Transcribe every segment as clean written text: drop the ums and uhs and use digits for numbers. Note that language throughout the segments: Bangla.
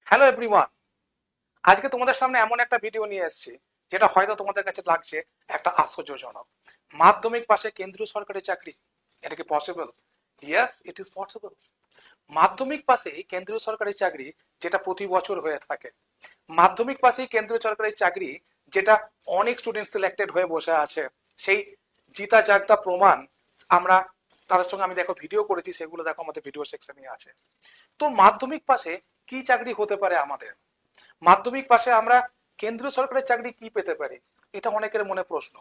হ্যালো এভরিওয়ান, আজকে তোমাদের সামনে এমন একটা ভিডিও নিয়ে এসেছি যেটা হয়তো তোমাদের কাছে লাগছে একটা আশ্চর্যজনক। মাধ্যমিক পাশে কেন্দ্রীয় সরকারি চাকরি, এটা কি possible? Yes, it is possible. মাধ্যমিক পাশেই কেন্দ্রীয় সরকারি চাকরি, যেটা প্রতি বছর হয়ে থাকে। মাধ্যমিক পাশেই কেন্দ্রীয় সরকারি চাকরি, যেটা অনেক স্টুডেন্ট সিলেক্টেড হয়ে বসে আছে। সেই জিতা জাগতা প্রমাণ আমরা তাদের সঙ্গে আমি দেখো ভিডিও করেছি, সেগুলো দেখো আমাদের ভিডিও সেকশনে আছে। তো মাধ্যমিক পাশে কি চাকরি হতে পারে আমাদের? মাধ্যমিক পাশে আমরা কেন্দ্রীয় সরকারের চাকরি কি পেতে পারি? এটা অনেকের মনে প্রশ্ন।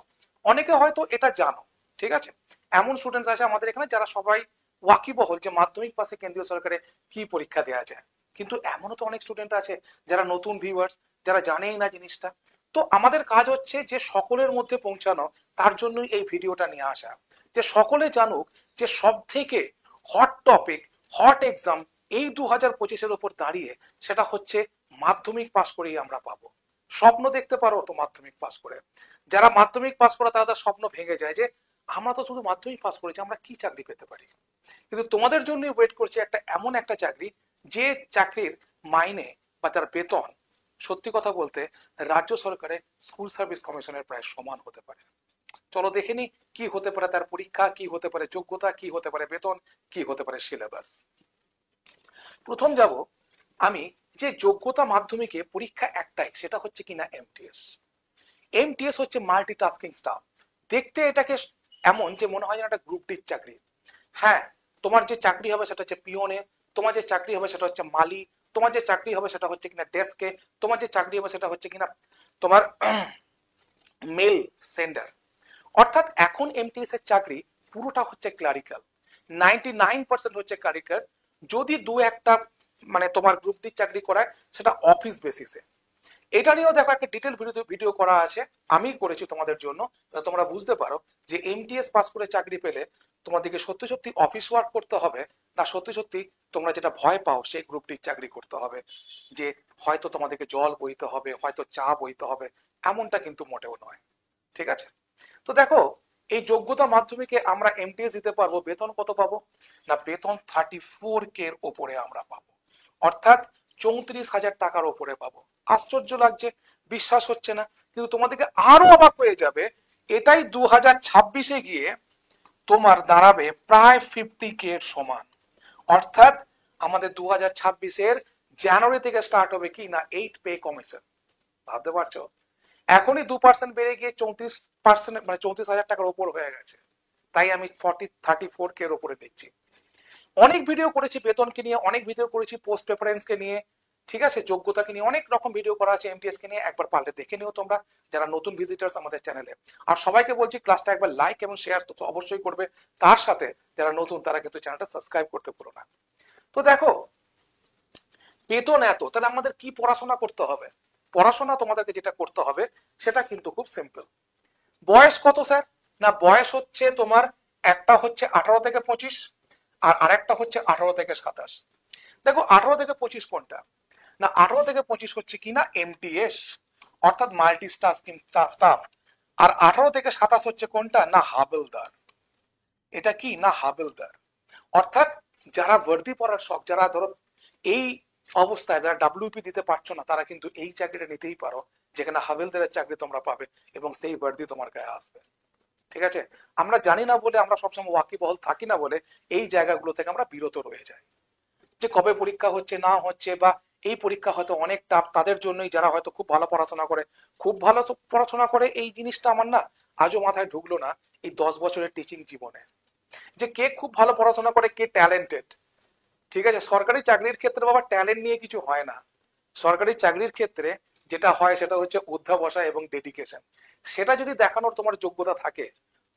অনেকে হয়তো এটা জানো, ঠিক আছে। এমন স্টুডেন্টস আছে আমাদের এখানে যারা সবাই ওয়াকিবহল যে মাধ্যমিক পাশে কেন্দ্রীয় সরকারে কি পরীক্ষা দেওয়া যায়। কিন্তু এমনও তো অনেক স্টুডেন্ট আছে যারা নতুন ভিউয়ার্স, যারা জানেই না জিনিসটা। তো আমাদের কাজ হচ্ছে যে সকলের মধ্যে পৌঁছানো, তার জন্যই এই ভিডিওটা নিয়ে আসা, যে সকলে জানুক যে সব থেকে হট টপিক, হট এক্সাম এই 2025-এর ওপর দাঁড়িয়ে সেটা হচ্ছে মাধ্যমিক পাস করেই আমরা পাবো। স্বপ্ন দেখতে পারো তো মাধ্যমিক পাস করে। যারা মাধ্যমিক পাস করে তারা তার স্বপ্ন ভেঙে যায় যে আমরা তো শুধু মাধ্যমিক পাস করেছি, আমরা কি চাকরি পেতে পারি। কিন্তু তোমাদের জন্য ওয়েট করছে একটা এমন একটা চাকরি, যে চাকরির মাইনে বা তার বেতন সত্যি কথা বলতে রাজ্য সরকারের স্কুল সার্ভিস কমিশনের প্রায় সমান হতে পারে। চলো দেখে নি কি হতে পারে তার পরীক্ষা, কি হতে পারে যোগ্যতা, কি হতে পারে বেতন, কি হতে পারে সিলেবাস। প্রথম যাব আমি, যে যোগ্যতা মাধ্যমিকে পরীক্ষা একটাই, সেটা হচ্ছে কিনা এমটিএস। এমটিএস হচ্ছে মাল্টিটাস্কিং স্টাফ। দেখতে এটাকে এমন যে মনে হয় যেন একটা গ্রুপ ডির চাকরি। হ্যাঁ, তোমার যে চাকরি হবে সেটা হচ্ছে পিওনে, তোমার যে চাকরি হবে সেটা হচ্ছে মালি, তোমার যে চাকরি হবে সেটা হচ্ছে কিনা ডেস্কে, তোমার যে চাকরি হবে সেটা হচ্ছে কিনা তোমার মেল সেন্ডার। অর্থাৎ এখন এমটিএস এর চাকরি পুরোটা হচ্ছে ক্লারিক্যাল। 99% হচ্ছে ক্লারিক্যাল। যদি দু একটা মানে তোমার গ্রুপ ডি চাকরি করায়, সেটা অফিস বেসিসে। এটা নিয়েও দেখো একটা ডিটেল ভিডিও করা আছে, আমি করেছি তোমাদের জন্য, যাতে তোমরা বুঝতে পারো যে এমটিএস পাস করে চাকরি পেলে তোমাদেরকে সত্যি সত্যি অফিস ওয়ার্ক করতে হবে, না সত্যি সত্যি তোমরা যেটা ভয় পাও সেই গ্রুপ ডি চাকরি করতে হবে, যে হয়তো তোমাদেরকে জল বইতে হবে, হয়তো চা বইতে হবে। এমনটা কিন্তু মোটেও নয়, ঠিক আছে। তো দেখো, এই যোগ্যতা মাধ্যমিকে আমরা এমটিএস দিতে পারবো, বেতন কত পাবো? না, বেতন 34K এর ওপরে আমরা পাবো। অর্থাৎ 34,000 টাকার ওপরে পাবো। আশ্চর্য লাগছে, বিশ্বাস হচ্ছে না, কিন্তু তোমাদেরকে আরো অবাক হয়ে যাবে। এটাই 2026-এ গিয়ে তোমার দাঁড়াবে প্রায় 50K এর সমান। অর্থাৎ আমাদের 2026-এর জানুয়ারি থেকে স্টার্ট হবে কি না 8 পে কমিশন। ভাবতে পারছো? এখনই 2% বেড়ে গিয়ে 34%, মানে 34,000 টাকার ওপর হয়ে গেছে। তাই আমি 34K এর ওপরে দেখছি। অনেক ভিডিও করেছি বেতনকে নিয়ে, অনেক ভিডিও করেছি পোস্ট প্রেফারেন্সকে নিয়ে, ঠিক আছে, যোগ্যতাকে নিয়ে অনেক রকম ভিডিও করা আছে, এমটিএস কে নিয়ে একবার পারলে দেখে নিও তোমরা, যারা নতুন ভিজিটার্স আমাদের চ্যানেলে। আর সবাইকে বলছি ক্লাসটা একবার লাইক এবং শেয়ার তো অবশ্যই করবে। তার সাথে যারা নতুন তারা কিন্তু চ্যানেলটা সাবস্ক্রাইব করতে ভুলো না। তো দেখো, বেতন এত, তাহলে আমাদের কি পড়াশোনা করতে হবে? পড়াশোনা তোমাদেরকে যেটা করতে হবে সেটা কিন্তু খুব সিম্পল। বয়স কত স্যার? না, বয়স হচ্ছে তোমার, একটা হচ্ছে 18 থেকে 25, আর আরেকটা হচ্ছে 18 থেকে 27। দেখো, 18 থেকে 25 কোনটা? না, 18 থেকে 25 হচ্ছে কিনা এমটিএস, অর্থাৎ মাল্টি টাস্কিং স্টাফ। আর 18 থেকে 27 হচ্ছে কোনটা? না, হাবেলদার। এটা কি না, হাবেলদার। অর্থাৎ যারা বর্দি পড়ার শখ, যারা ধরো এই অবস্থায় যারা ডাব্লিউপি দিতে পারছো না, তারা কিন্তু এই চাকরিটা নিতেই পারো, যেখানে হাবেলদারের চাকরি তোমরা পাবে এবং সেই বর্দি তোমার গায়ে আসবে। ঠিক আছে। আমরা জানি না বলে, আমরা সবসময় ওয়াকিবহল থাকি না বলে এই জায়গাগুলো থেকে আমরা বিরত রয়ে যাই, যে কবে পরীক্ষা হচ্ছে না হচ্ছে, বা এই পরীক্ষা হয়তো অনেক টাফ তাদের জন্যই, যারা হয়তো খুব ভালো পড়াশোনা করে। খুব ভালো পড়াশোনা করে এই জিনিসটা আমার না আজও মাথায় ঢুকলো না এই 10 বছরের টিচিং জীবনে, যে কে খুব ভালো পড়াশোনা করে, কে ট্যালেন্টেড। ঠিক আছে, সরকারি চাকরির ক্ষেত্রে বাবা ট্যালেন্ট নিয়ে কিছু হয় না। সরকারি চাকরির ক্ষেত্রে যেটা হয় সেটা হচ্ছে অধ্যাবসায় এবং ডেডিকেশন। সেটা যদি দেখানোর তোমার যোগ্যতা থাকে,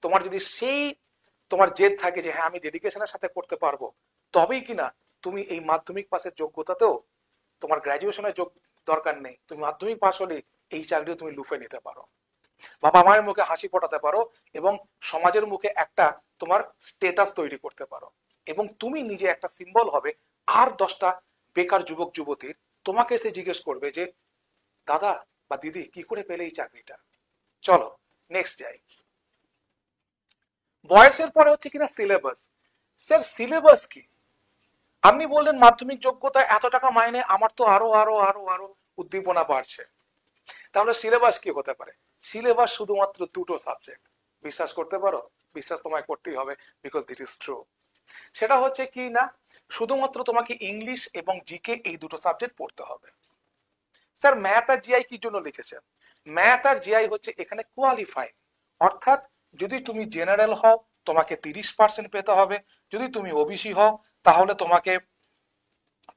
তোমার যদি সেই তোমার জেদ থাকে যে হ্যাঁ আমি ডেডিকেশনের সাথে করতে পারবো, তবেই কিনা তুমি এই মাধ্যমিক পাসের যোগ্যতাতেও, তোমার গ্রাজুয়েশনের দরকার নেই, তুমি মাধ্যমিক পাস হলে এই চাকরিও তুমি লুফে নিতে পারো, বাবা মায়ের মুখে হাসি ফোটাতে পারো, এবং সমাজের মুখে একটা তোমার স্টেটাস তৈরি করতে পারো, এবং তুমি নিজে একটা সিম্বল হবে। আর 10টা বেকার যুবক যুবতীর তোমাকে এসে জিজ্ঞেস করবে যে দাদা বা দিদি কি করে পেলে এই চাকরিটা। চলো নেক্সট যাই। বয়সের পরে হচ্ছে কিনা সিলেবাস। স্যার সিলেবাস কি? আপনি বললেন মাধ্যমিক যোগ্যতা এত টাকা মাইনে, আমার তো আরো আরো আরো আরো উদ্দীপনা বাড়ছে। তাহলে সিলেবাস কি হতে পারে? সিলেবাস শুধুমাত্র দুটো সাবজেক্ট। বিশ্বাস করতে পারো? বিশ্বাস তোমায় করতেই হবে, বিকজ দিট ইজ ট্রু। সেটা হচ্ছে কি না, শুধুমাত্র তোমাকে ইংলিশ এবং জিকে এই দুটো সাবজেক্ট পড়তে হবে। স্যার ম্যাথ আর জিআই কি জন্য লিখেছেন? ম্যাথ আর জিআই হচ্ছে এখানে কোয়ালিফাই, অর্থাৎ যদি তুমি জেনারেল হও তোমাকে 30% পেতে হবে, যদি তুমি ওবিসি হও তাহলে তোমাকে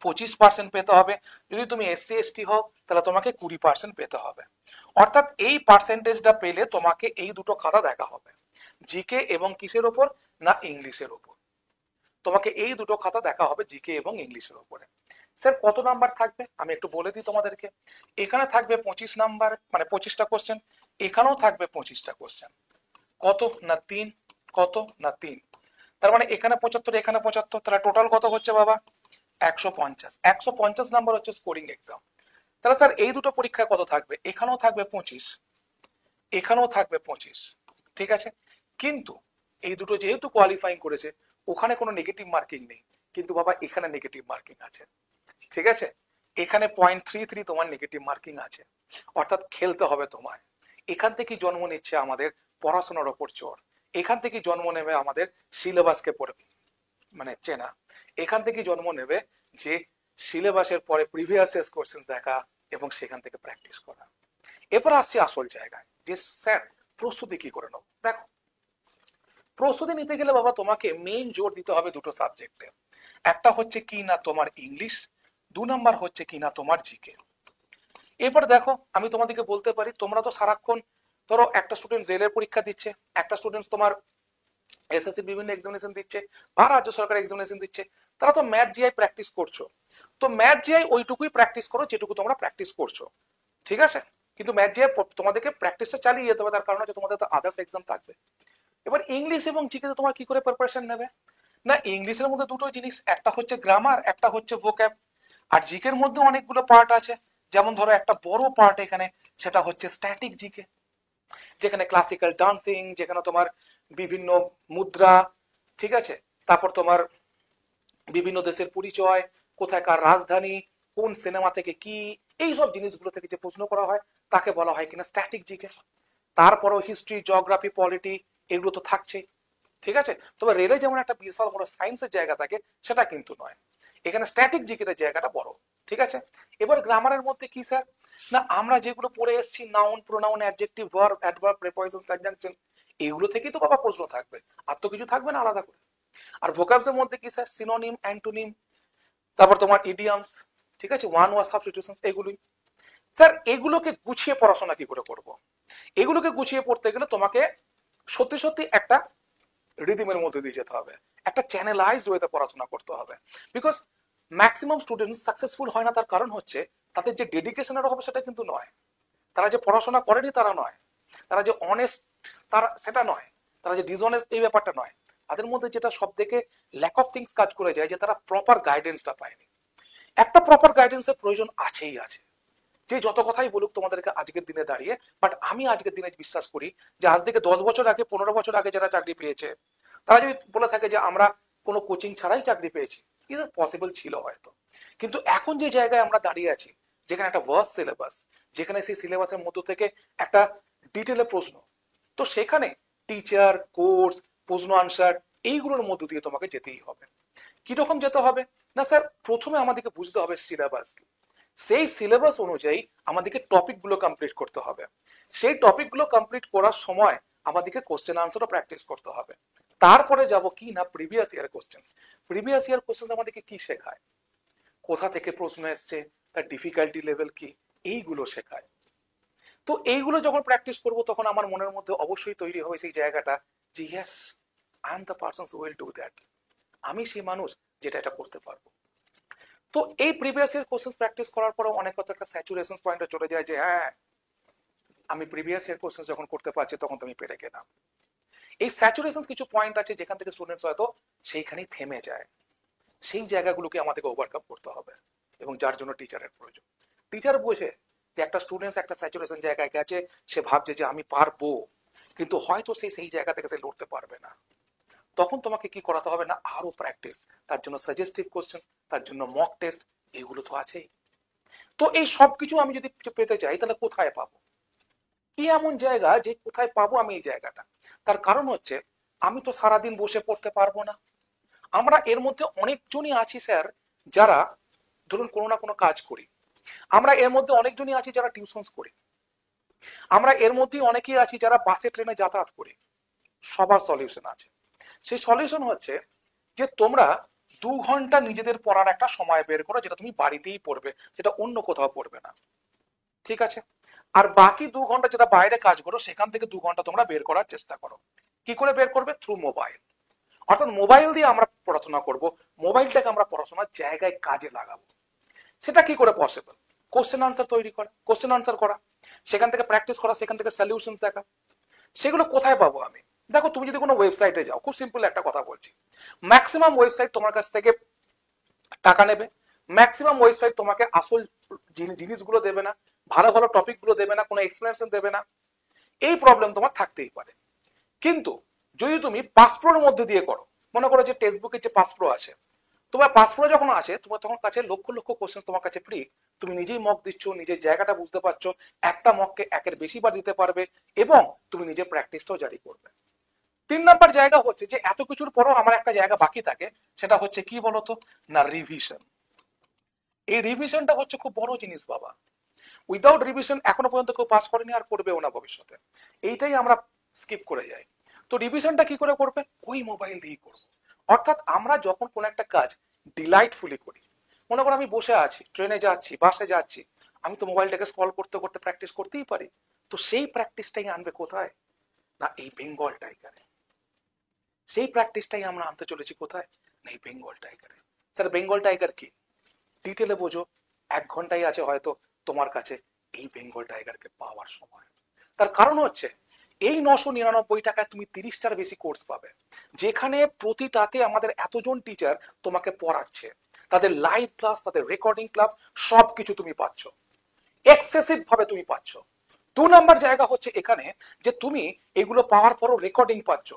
25% পেতে হবে, যদি তুমি এসসি এসটি হও তাহলে তোমাকে 20% পেতে হবে। অর্থাৎ এই পার্সেন্টেজটা পেলে তোমাকে এই দুটো খাতা দেখা হবে, জিকে এবং কিসের ওপর না ইংলিশের ওপর। তোমাকে এই দুটো খাতা দেখা হবে জিকে এবং ইংলিশের উপরে। স্যার কত নাম্বার থাকবে আমি একটু বলে দিই তোমাদেরকে। এখানে থাকবে 25 নাম্বার, মানে 25টা কোশ্চেন, এখানেও থাকবে 25টা কোশ্চেন। কত না 3, কত না 3, তার মানে এখানে 75 এখানে 75, তাহলে টোটাল কত হচ্ছে বাবা? 150। 150 নাম্বার হচ্ছে স্কোরিং এক্সাম। তাহলে স্যার এই দুটো পরীক্ষায় কত থাকবে? এখানেও থাকবে 25, এখানেও থাকবে 25, ঠিক আছে। কিন্তু এই দুটো যেহেতু কোয়ালিফাইং করেছে ওখানে কোনো নেগেটিভ মার্কিং নেই, কিন্তু বাবা এখানে নেগেটিভ মার্কিং আছে, ঠিক আছে। এখানে 0.33 তোমার নেগেটিভ মার্কিং আছে, অর্থাৎ খেলতে হবে তোমায়। এখান থেকেই জন্ম নিচ্ছে আমাদের পড়াশোনার ওপর চোর, এখান থেকেই জন্ম নেবে আমাদের সিলেবাসকে পড়ে মানে চেনা, এখান থেকেই জন্ম নেবে যে সিলেবাসের পরে প্রিভিয়াস ইয়ার্স কোশ্চেন দেখা এবং সেখান থেকে প্র্যাকটিস করা। এরপর আসছি আসল জায়গায় যে স্যার প্রস্তুতি কি করে নেব। দেখো, প্রস্তুতি নিতে গেলে বাবা তোমাকে মেইন জোর দিতে হবে দুটো সাবজেক্টে। একটা হচ্ছে কি না তোমার ইংলিশ, 2 নাম্বার হচ্ছে কি না তোমার জিকে। এরপর দেখো আমি তোমাদেরকে বলতে পারি, তোমরা তো সারাক্ষণ, ধরো একটা স্টুডেন্ট জেলের পরীক্ষা দিচ্ছে, একটা স্টুডেন্ট তোমার এসএসসি বিভিন্ন এক্সামিনেশন দিচ্ছে বা রাজ্য সরকার এক্সামিনেশন দিচ্ছে, তারা তো ম্যাথ জিআই প্র্যাকটিস করছো। তো ম্যাথ জিআই ওইটুকুই প্র্যাকটিস করো যেটুকু তোমরা প্র্যাকটিস করছো, ঠিক আছে। কিন্তু ম্যাথ জিআই তোমাদেরকে প্র্যাকটিসটা চালিয়ে যেতে হবে, তার কারণ হচ্ছে তোমাদের তো আদার্স এক্সাম থাকবে। এবার ইংলিশ এবং জিকে তে তোমার কি করে প্রিপারেশন নেবে? না ইংলিশের মধ্যে দুটো জিনিস, একটা হচ্ছে গ্রামার, একটা হচ্ছে ভোক্যাব। আর জিকের মধ্যে অনেকগুলো পার্ট আছে, যেমন ধরো একটা বড় পার্ট এখানে, সেটা হচ্ছে স্ট্যাটিক জিকে, যেখানে ক্লাসিক্যাল ডান্সিং, যেখানে তোমার বিভিন্ন মুদ্রা, ঠিক আছে, তারপর তোমার বিভিন্ন দেশের পরিচয়, কোথাকার রাজধানী, কোন সিনেমা থেকে কি, এই সব জিনিসগুলো থেকে যে প্রশ্ন করা হয় তাকে বলা হয় কিনা স্ট্যাটিক জিকে। তারপরেও হিস্ট্রি, জিওগ্রাফি, পলিটি এগুলো তো থাকছেই, ঠিক আছে। তবে রেলে যেমন একটা বিশাল বড় সায়েন্সের জায়গা থাকে সেটা কিন্তু নয়, এখানে স্ট্যাটিক জিকের জায়গাটা বড়, ঠিক আছে। এবার গ্রামারের মধ্যে কি স্যার, না আমরা যেগুলো পড়ে এসেছি noun, pronoun, adjective, verb, adverb, preposition, conjunction, এগুলো থেকেই তো বাবা প্রশ্ন থাকবে, আর তো কিছু থাকবে না আলাদা করে। আর ভোকাবস এর মধ্যে কি স্যার, সিনোনিম, অ্যান্টোনিম, তারপর তোমার ইডিয়ামস, ঠিক আছে, ওয়ান ওয়ার্ড সাবস্টিটিউশনস, এগুলোই। স্যার এগুলোকে গুছিয়ে পড়াশোনা কি করে করব? এগুলোকে গুছিয়ে পড়তে গেলে তোমাকে সত্যি সত্যি একটা রিদিমের মধ্যে দিয়ে যেতে হবে, একটা চ্যানেলাইজড ওয়েতে পড়াশোনা করতে হবে। বিকজ ম্যাক্সিমাম স্টুডেন্ট সাকসেসফুল হয় না, তার কারণ হচ্ছে তাদের যে ডেডিকেশনের অভাব সেটা কিন্তু নয়, তারা যে পড়াশোনা করেনি তারা নয়, তারা যে অনেস্ট তারা সেটা নয়, তারা যে ডিসঅনেস্ট এই ব্যাপারটা নয়, তাদের মধ্যে যেটা সব থেকে ল্যাক অফ থিংস কাজ করে যায় যে তারা প্রপার গাইডেন্সটা পায়নি। একটা প্রপার গাইডেন্সের প্রয়োজন আছেই আছে, যে যত কথাই বলুক তোমাদেরকে আজকের দিনে দাঁড়িয়ে, বাট আমি আজকের দিনে বিশ্বাস করি যে আজ থেকে 10 বছর আগে, 15 বছর আগে যারা চাকরি পেয়েছে, তারা যদি বলে থাকে যে আমরা কোনো কোচিং ছাড়াই চাকরি পেয়েছি, এটা পসিবল ছিল হয়তো। কিন্তু এখন যে জায়গায় আমরা দাঁড়িয়ে আছি, যেখানে একটা ভার্স সিলেবাস, যেখানে সেই সিলেবাসের মধ্য থেকে একটা ডিটেলে প্রশ্ন, তো সেখানে টিচার, কোর্স, প্রশ্ন আনসার, এইগুলোর মধ্য দিয়ে তোমাকে যেতেই হবে। কিরকম যেতে হবে? না স্যার প্রথমে আমাদেরকে বুঝতে হবে সিলেবাস কি, সেই সিলেবাস অনুযায়ী আমাদেরকে টপিকগুলো কমপ্লিট করতে হবে, সেই টপিকগুলো কমপ্লিট করার সময় আমাদেরকে কোশ্চেন আনসারও প্র্যাকটিস করতে হবে। তারপরে যাব কি না previous year question. Previous year question আমাদেরকে কি শেখায়, কোথা থেকে প্রশ্ন এসছে, তার ডিফিকাল্টি লেভেল কি, এইগুলো শেখায়। তো এইগুলো যখন প্র্যাকটিস করব তখন আমার মনের মধ্যে অবশ্যই তৈরি হবে সেই জায়গাটা যে yes, I am the person who will do that, আমি সেই মানুষ যেটা এটা করতে পারবো। তো এই প্রিভিয়াস ইয়ার কোশ্চেন প্র্যাকটিস করার পরেও অনেক কথা একটা স্যাচুরেশন পয়েন্টে চলে যায় যে হ্যাঁ আমি প্রিভিয়াস ইয়ার কোশ্চেন যখন করতে পারছি তখন তুমি পেরে গেলাম। এই স্যাচুরেশন কিছু পয়েন্ট আছে যেখান থেকে স্টুডেন্টস হয়তো সেইখানেই থেমে যায়, সেই জায়গাগুলোকে আমাদেরকে ওভারকাম করতে হবে, এবং যার জন্য টিচারের প্রয়োজন। টিচার বোঝে যে একটা স্টুডেন্টস একটা স্যাচুরেশন জায়গায় গেছে, সে ভাবছে যে আমি পারবো, কিন্তু হয়তো সে সেই জায়গা থেকে সে লড়তে পারবে না, তখন তোমাকে কি করাতে হবে না, আরো প্র্যাকটিস। তার জন্য সাজেস্টিভ কোশ্চেন, তার জন্য মক টেস্ট, এগুলো তো আছেই। তো এই সব কিছু আমি যদি পেতে চাই তাহলে কোথায় পাবো? কি এমন জায়গা যে কোথায় পাবো আমি এই জায়গাটা? তার কারণ হচ্ছে আমি তো সারাদিন বসে পড়তে পারবো না। আমরা এর মধ্যে অনেকজনই আছি স্যার যারা ধরুন কোনো না কোনো কাজ করি। আমরা এর মধ্যে অনেকজনই আছি যারা টিউশনস করি। আমরা এর মধ্যেই অনেকেই আছি যারা বাসে ট্রেনে যাতায়াত করি। সবার সলিউশন আছে। সেই সলিউশন হচ্ছে যে তোমরা 2 ঘন্টা নিজেদের পড়ার একটা সময় বের করো, যেটা তুমি বাড়িতেই পড়বে, যেটা অন্য কোথাও পড়বে না। ঠিক আছে? আর বাকি 2 ঘন্টা যেটা বাইরে কাজ করো, সেখান থেকে 2 ঘন্টা তোমরা বের করার চেষ্টা করো। কি করে বের করবে? Through mobile. অর্থাৎ মোবাইল দিয়ে আমরা পড়াশোনা করব, মোবাইলটাকে আমরা পড়াশোনার জায়গায় কাজে লাগাবো। সেটা কি করে পসিবল? কোশ্চেন আনসার তৈরি করা, কোশ্চেন আনসার করা, সেখান থেকে প্র্যাকটিস করা, সেখান থেকে সলিউশন দেখা। সেগুলো কোথায় পাবো আমি? দেখো, তুমি যদি কোনো ওয়েবসাইটে যাও, খুব সিম্পল একটা কথা বলছি, ম্যাক্সিমাম ওয়েবসাইট তোমার কাছ থেকে টাকা নেবে। ম্যাক্সিমাম ওয়েবসাইট তোমাকে আসল জিনিসগুলো দেবে না, ভালো ভালো টপিক গুলো দেবে না, কোনো এক্সপ্লেনেশন দেবে না। এই প্রবলেম তোমার থাকতেই পারে। কিন্তু যদি তুমি পাস প্রোর মধ্যে দিয়ে করো, মনে করো যে টেক্সট বুকের যে পাস প্রো আছে, তোমার পাস প্রো যখন আছে, তোমার তখন কাছে লক্ষ লক্ষ কোশ্চেন তোমার কাছে ফ্রি। তুমি নিজেই মক দিচ্ছ, নিজের জায়গাটা বুঝতে পারছো, একটা মককে একের বেশি বার দিতে পারবে, এবং তুমি নিজের প্র্যাকটিসটাও জারি করবে। 3 নম্বর জায়গা হচ্ছে যে এত কিছুর পরও আমার একটা জায়গা বাকি থাকে, সেটা হচ্ছে কি বলতো না, রিভিশন। এই রিভিশনটা হচ্ছে খুব বড় জিনিস বাবা। উইদাউট রিভিশন এখনো পর্যন্ত কেউ পাস করেনি, আর করবেও না ভবিষ্যতে। এইটাই আমরা স্কিপ করে যাই। তো রিভিশনটা কি করে করবে? ওই মোবাইল দিয়েই করবো। অর্থাৎ আমরা যখন কোনো একটা কাজ ডিলাইটফুলি করি, মনে করো আমি বসে আছি, ট্রেনে যাচ্ছি, বাসে যাচ্ছি, আমি তো মোবাইলটাকে স্ক্রল করতে করতে প্র্যাকটিস করতেই পারি। তো সেই প্র্যাকটিসটাই আনবে কোথায়? না, এই বেঙ্গল টাইগারে। সেই প্র্যাকটিসটাই আমরা আনতে চলেছি কোথায়? না, এই বেঙ্গল টাইগারে। স্যার বেঙ্গল টাইগার কি? ডিটেলে বোঝো। 1 ঘন্টাই আছে হয়তো তোমার কাছে এই বেঙ্গল টাইগারকে পাওয়ার সময়। তার কারণ হচ্ছে এই 999 টাকায় তুমি 30টার বেশি কোর্স পাবে, যেখানে প্রতিটাতে আমাদের এতজন টিচার তোমাকে পড়াচ্ছে, তাদের লাইভ ক্লাস, তাদের রেকর্ডিং ক্লাস, সবকিছু তুমি পাচ্ছ, এক্সেসিভ ভাবে তুমি পাচ্ছ। 2 নম্বর জায়গা হচ্ছে এখানে যে তুমি এগুলো পাওয়ার পরও রেকর্ডিং পাচ্ছ।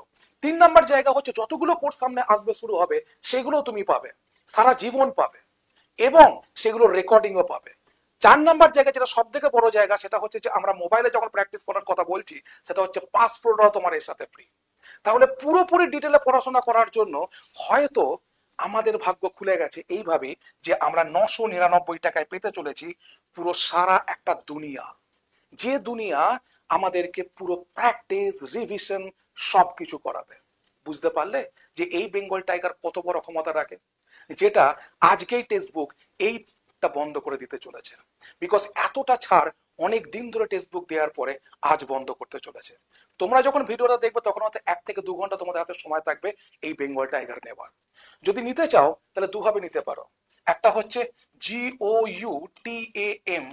3 নম্বর জায়গা হচ্ছে যতগুলো কোর্স সামনে আসবে, শুরু হবে, সেগুলো তুমি পাবে, সারা জীবন পাবে, এবং সেগুলোর রেকর্ডিংও পাবে। 4 নম্বর জায়গা, যেটা সব থেকে বড় জায়গা, সেটা হচ্ছে যে আমরা মোবাইলে যখন প্র্যাকটিস করার কথা বলছি, সেটা হচ্ছে পাস প্রোটাও তোমার এর সাথে ফ্রি। তাহলে পুরোপুরি ডিটেলে পড়াশোনা করার জন্য হয়তো আমাদের ভাগ্য খুলে গেছে এইভাবে যে আমরা 999 টাকায় পেতে চলেছি পুরো সারা একটা দুনিয়া। যে দুনিয়া আমাদেরকে পুরো প্র্যাকটিস, রিভিশন সবকিছু করাবে। বুঝতে পারলে যে এই বেঙ্গল টাইগার কত বড় ক্ষমতা রাখে, যেটা আজকেই টেক্সট বুক এইটা বন্ধ করে দিতে চলেছে। বিকজ এতটা ছাড় অনেক দিন ধরে টেক্সট বুক দেওয়ার পরে আজ বন্ধ করতে চলেছে। তোমরা যখন ভিডিওটা দেখবে তখন হয়তো 1 থেকে 2 ঘন্টা তোমাদের হাতে সময় থাকবে এই বেঙ্গল টাইগার নেবার। যদি নিতে চাও তাহলে দুভাবে নিতে পারো। একটা হচ্ছে GOUTAM,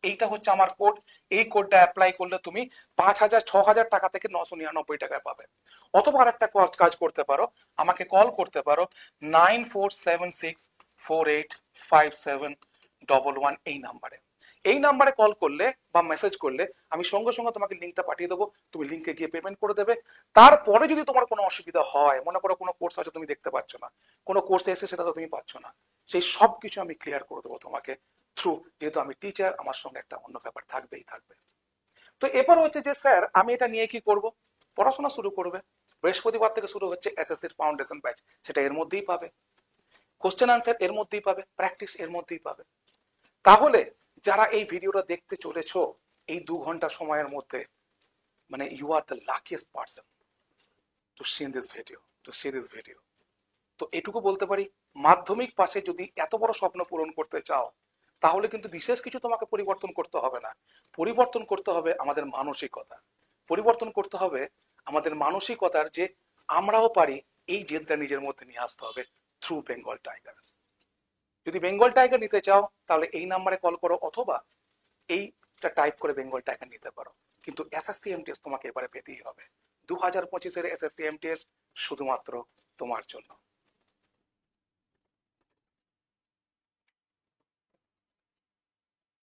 এইটা হচ্ছে আমার কোড। এই কোডটা অ্যাপ্লাই করলে তুমি 5,000 6,000 টাকা থেকে 999 টাকায় পাবে। অথবা আর একটা কাজ করতে পারো, আমাকে কল করতে পারো 9476485711 এই নাম্বারে। এই নাম্বারে কল করলে বা মেসেজ করলে আমি সঙ্গে সঙ্গে তোমাকে লিঙ্কটা পাঠিয়ে দেবো, তুমি লিঙ্কে গিয়ে পেমেন্ট করে দেবে। তারপরে যদি তোমার কোনো অসুবিধা হয়, মনে করো কোনো কোর্স হয়তো তুমি দেখতে পাচ্ছ না, কোনো কোর্সে এসে সেটা তো তুমি পাচ্ছ না, সেই সব কিছু আমি ক্লিয়ার করে দেবো তোমাকে থ্রু, যেহেতু আমি টিচার, আমার সঙ্গে একটা অন্য ব্যাপার থাকবেই থাকবে। তো এরপর হচ্ছে যে স্যার আমি এটা নিয়ে কি করব? পড়াশোনা শুরু করবে। বৃহস্পতিবার থেকে শুরু হচ্ছে এসএসসির ফাউন্ডেশন ব্যাচ, সেটা এর মধ্যেই পাবে, কোশ্চেন আনসার এর মধ্যেই পাবে, প্র্যাকটিস এর মধ্যেই পাবে। তাহলে যারা এই ভিডিওটা দেখতে চলেছো এই 2 ঘন্টা সময়ের মধ্যে, মানে you are the luckiest person to see this video, to see this video. তো এটুকু বলতে পারি, মাধ্যমিক পাশে যদি এত বড় স্বপ্ন পূরণ করতে চাও, তাহলে কিন্তু বিশেষ কিছু তোমাকে পরিবর্তন করতে হবে না। পরিবর্তন করতে হবে আমাদের মানসিকতা। পরিবর্তন করতে হবে আমাদের মানসিকতার, যে আমরাও পারি, এই জেদটা নিজের মধ্যে নিয়ে আসতে হবে থ্রু বেঙ্গল টাইগার। যদি বেঙ্গল টাইগার নিতে চাও তাহলে এই নাম্বারে কল করো, অথবা এইটা টাইপ করে বেঙ্গল টাইগার নিতে পারো। কিন্তু এসএসসি এমটিএস তোমাকে এবারে পেতেই হবে। 2025-এর এসএসসি এমটিএস শুধুমাত্র তোমার জন্য।